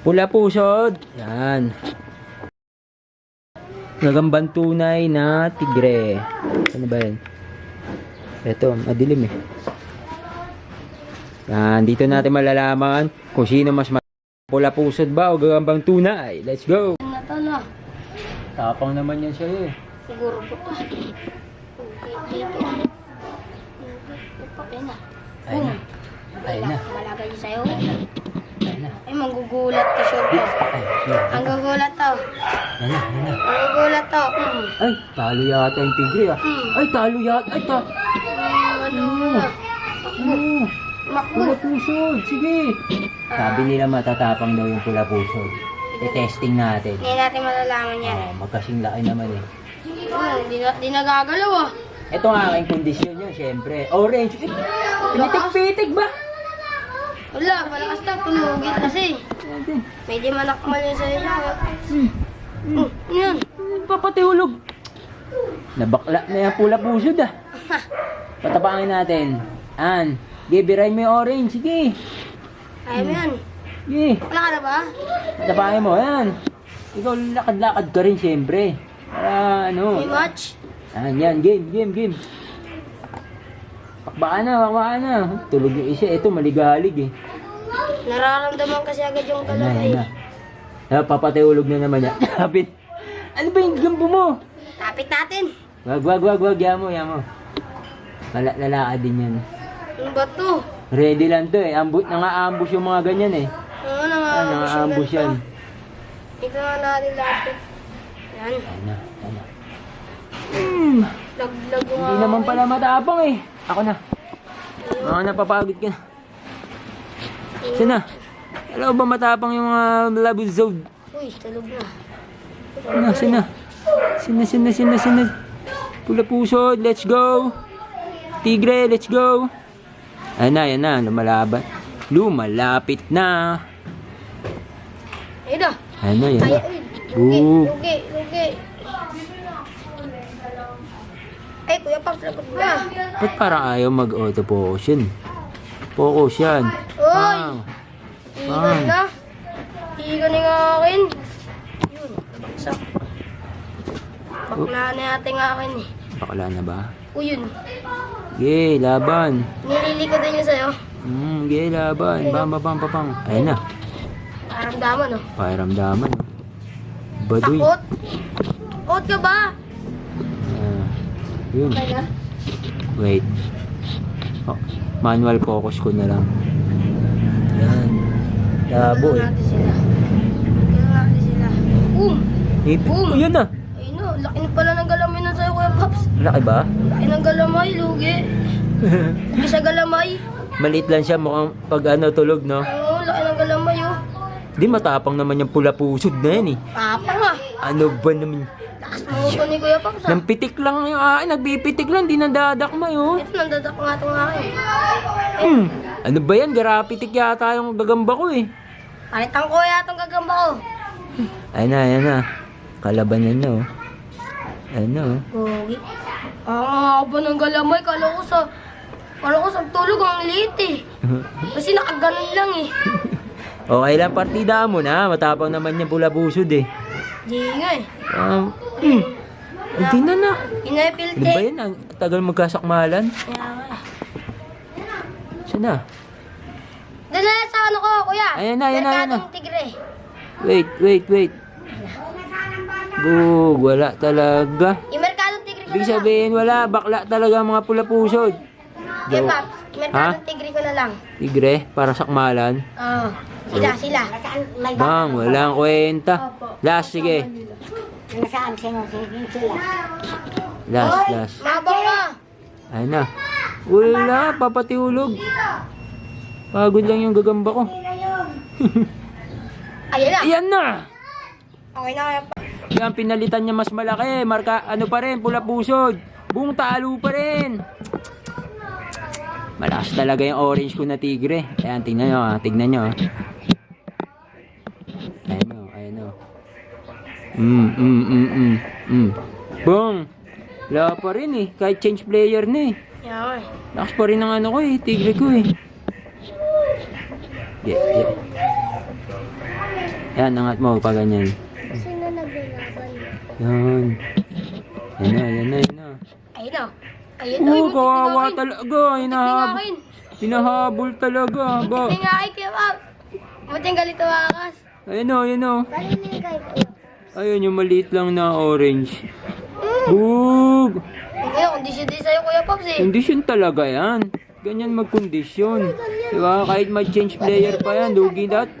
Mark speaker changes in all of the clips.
Speaker 1: Pula pusod. Yan. Gagambang tunay na tigre. Ano ba yan? Ito, madilim eh. Yan, dito natin malalaman kung sino mas pula pusod ba o gagambang tunay. Let's go!
Speaker 2: Ito na.
Speaker 1: Tapang naman yan sa'yo eh.
Speaker 2: Siguro po. Dito. Ayun na.
Speaker 1: Ayun na. Ayun na.
Speaker 2: Malagay sa'yo.
Speaker 1: Ayun na.
Speaker 2: Ay, manggugulat to, sure ko. Ang gugulat to.
Speaker 1: Ayun na. Ayun na.
Speaker 2: Ang gugulat to.
Speaker 1: Ay, talo yata yung tigre ah. Ay, talo yata. Ay,
Speaker 2: Ano? Makbul.
Speaker 1: pula pusod. Sige. Sabi nila matatapang daw yung pula pusod. I-testing natin.
Speaker 2: Hindi natin malalaman yan.
Speaker 1: Magkasing laki naman eh.
Speaker 2: Di nagagalaw ah.
Speaker 1: Ito ang aking kondisyon yun, syempre. Orange. Eh, pinitig-pitig ba?
Speaker 2: Wala, malakas daw. Tumugit kasi. May di manakmal yun sa'yo. Ano yan?
Speaker 1: Papatihulog. Nabakla na yung pula pusod ah. Patapangin natin. An, gibirahin mo yung orange. Sige.
Speaker 2: Ayaw mo yan.
Speaker 1: Sige.
Speaker 2: Wala ka na ba?
Speaker 1: Patapangin mo. Yan. Ikaw lakad-lakad ka rin syempre. Para ano.
Speaker 2: May match?
Speaker 1: Yan. Game. Pakbaan na. Tulog yung isa. Ito, maligalig eh.
Speaker 2: Nararamdaman kasi agad yung
Speaker 1: Yan
Speaker 2: galaway.
Speaker 1: na. Papatihulog na naman yan. Kapit. Ano ba yung gambo mo?
Speaker 2: Tapit natin.
Speaker 1: Wag. Yan mo. Lalakad din yan.
Speaker 2: Ano ba to?
Speaker 1: Ready lang to eh. Nanga-ambush yung mga ganyan eh.
Speaker 2: Oo, nanga-ambush
Speaker 1: yan.
Speaker 2: Tignan nga natin lahat. Yan.
Speaker 1: Yan na.
Speaker 2: Laglag yung
Speaker 1: Hindi naman pala matapang eh. Ako na. Mga napapagod ka na. Sina? Alam ba matapang yung mga labuzod?
Speaker 2: Uy, tulog na.
Speaker 1: Sina. Pula pusod, let's go. Tigre, let's go. Ayan na, lumalaban. Lumalapit na.
Speaker 2: Ayun na.
Speaker 1: Ayan na.
Speaker 2: Ay,
Speaker 1: Boo.
Speaker 2: lugi. Ay, Kuya Paps, lagot na.
Speaker 1: Ba't parang ayaw mag-auto-focus yun? Focus yan.
Speaker 2: Uy!
Speaker 1: Bang.
Speaker 2: Igan na. Igan yung akin. Yun, nabagsak. Bakla na yata yung akin eh.
Speaker 1: Bakla na ba?
Speaker 2: Uy, yun.
Speaker 1: Yay, laban.
Speaker 2: Nililiko din yun sa'yo.
Speaker 1: Yay, laban. Bang. Ayan na.
Speaker 2: Paramdaman, no?
Speaker 1: Pakiramdaman. Baduy.
Speaker 2: Takot? Takot ka ba?
Speaker 1: Yun.
Speaker 2: Okay na?
Speaker 1: Wait. Oh, manual focus ko na lang. Yan. Labo eh.
Speaker 2: Tignan natin sila. Boom!
Speaker 1: Boom! Oh, yun na.
Speaker 2: Ayun no, laki na pala ng galamay na sa'yo, Kuya Paps.
Speaker 1: Laki ba?
Speaker 2: Laki ng galamay, lugi. Lugi sa galamay.
Speaker 1: Maliit lang siya mukhang pag tulog, no?
Speaker 2: Oo, laki ng galamay, oh.
Speaker 1: Di matapang naman yung pula pusod na yan eh.
Speaker 2: Papa nga.
Speaker 1: Ano ba naman?
Speaker 2: Lakas mo ito ni Kuya Paps, ah.
Speaker 1: Nampitik lang yung nagpipitik lang, di nadadakmay oh.
Speaker 2: Ito, nandadak nga itong akin.
Speaker 1: Ano ba yan? Garapitik yata yung gagamba ko eh.
Speaker 2: Palitan ko yata itong gagamba ko.
Speaker 1: Ayan na. Kalabanan na oh. Ayan na oh.
Speaker 2: Gogi. Ang haba ng galamay, kala ko sa tulog ang liit eh. Kasi nakaganon lang eh.
Speaker 1: Okay lang, partida mo na. Matapang naman yung pula pusod eh.
Speaker 2: Di nga eh.
Speaker 1: Hindi na.
Speaker 2: Inapilte.
Speaker 1: Ano ba yan? Ang tagal magkasakmalan.
Speaker 2: Kaya nga.
Speaker 1: Saan na?
Speaker 2: Doon na sa ano ko, kuya.
Speaker 1: Ayan na.
Speaker 2: Merkadong Tigre.
Speaker 1: Wait. Bug, wala talaga.
Speaker 2: Yung Merkadong Tigre ko
Speaker 1: Ibig
Speaker 2: na lang.
Speaker 1: sabihin, wala. Bakla talaga ang mga pula pusod.
Speaker 2: Kuya Paps, Merkadong Tigre ko na lang.
Speaker 1: Tigre, para sakmalan.
Speaker 2: Oo. Sila.
Speaker 1: Bang, walang kwenta. Last, sige.
Speaker 2: Nasaan sila?
Speaker 1: Last.
Speaker 2: Mabang ka.
Speaker 1: Ayun na. Wala, papatihulog. Pagod lang yung gagamba ko.
Speaker 2: Ayun na.
Speaker 1: Ayan na!
Speaker 2: Okay na kaya pa.
Speaker 1: Yan, pinalitan niya mas malaki. Marka, ano pa rin, pula pusod. Buong talo pa rin. Malakas talaga yung orange ko na tigre. Ayan, tingnan nyo. Ayan o. Bong! Wala pa rin eh. Kahit change player na eh.
Speaker 2: Yan.
Speaker 1: Lakas pa rin ang ano ko eh. Tigre ko eh. Yeah. Yan, angat mo pa ganyan.
Speaker 2: Sino naglalaban?
Speaker 1: Yan. Yan na, yan na, yan na.
Speaker 2: Ayun na. Ayun na.
Speaker 1: Oo, kawawa talaga. Hinahabol talaga. Ba?
Speaker 2: Buti nga kay Kuya Pop. Buti ang galit tumakas.
Speaker 1: Ayun o, ayun o.
Speaker 2: Kanina yung kay Kuya Pop.
Speaker 1: Ayun yung maliit lang na orange. Bug!
Speaker 2: Ngayon, kondisyon din sa'yo Kuya Pops eh.
Speaker 1: Kondisyon talaga yan. Ganyan magkondisyon. Diba? Kahit mag-change player pa yan, lugi lahat.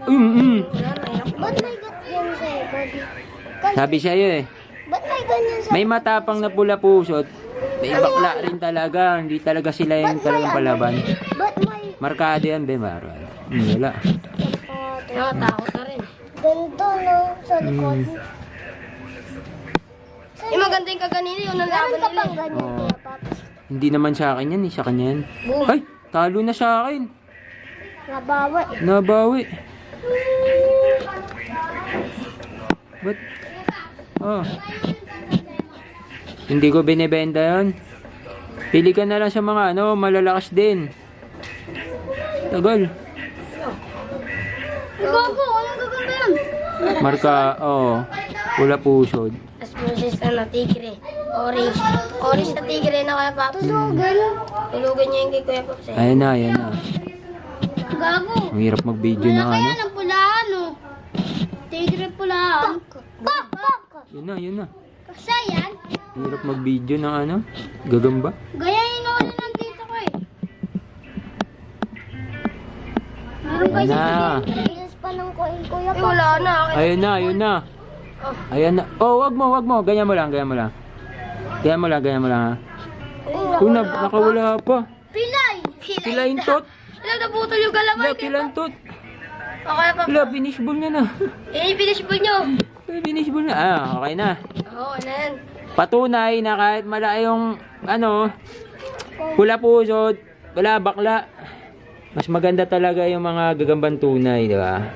Speaker 2: Ba't may ganyan sa'yo, buddy?
Speaker 1: Sabi sa'yo eh.
Speaker 2: Ba't may ganyan sa'yo?
Speaker 1: May matapang na pula pusot. May bakla rin talaga. Hindi talaga sila yung talagang palaban.
Speaker 2: Ba't may...
Speaker 1: Markado yan, be. Wala.
Speaker 2: Nakatakot na rin. Ganito, no? Sa likod. Yung maganda yung kaganina, yung nalaban nila. Meron ka pang ganyan,
Speaker 1: Oo.
Speaker 2: Kuya Pops?
Speaker 1: Hindi naman sa akin yan, sa kanya yan.
Speaker 2: Boom.
Speaker 1: Ay, talo na sa akin.
Speaker 2: Nabawa.
Speaker 1: Nabawi. Ba't? Oh. Hindi ko binibenta yan. Pili ka na lang sa mga malalakas din. Tagal.
Speaker 2: Gago, anong gaganda yan?
Speaker 1: Marka, pula pusod.
Speaker 2: Tapos process na tigre. Orange. Orange na tigre na Kuya Pops. Tulugan. Tulugan niya yung kay Kuya Pops eh.
Speaker 1: Ayan na, ayan na.
Speaker 2: Gago.
Speaker 1: Ang hirap mag-video na
Speaker 2: ang pulaan, no? Tigre pulaan. Bak!
Speaker 1: Yun na, yun na.
Speaker 2: Kasi yan,
Speaker 1: Ang hirap mag-video ng gagamba.
Speaker 2: gaya yung nawala nandito ko eh. Meron
Speaker 1: Ayan na.
Speaker 2: Ilas pa ng coin, Kuya Pops. Wala na.
Speaker 1: Ayun na, ayun na. Ayan na. Oh, wag mo. Ganyan mo lang, ganyan mo lang. Ganyan mo lang ha. Nakawala pa.
Speaker 2: Pilay!
Speaker 1: Pilaintot.
Speaker 2: Alam, naputol yung galamay.
Speaker 1: Wala, pilantot.
Speaker 2: Okay pa.
Speaker 1: Wala, finishball niya na.
Speaker 2: Pinishball nyo.
Speaker 1: Finishball na. Okay na.
Speaker 2: Oo, ano yan?
Speaker 1: Patunay na kahit malaki yung, pula pusod, wala bakla. Mas maganda talaga yung mga gagambang tunay, di ba?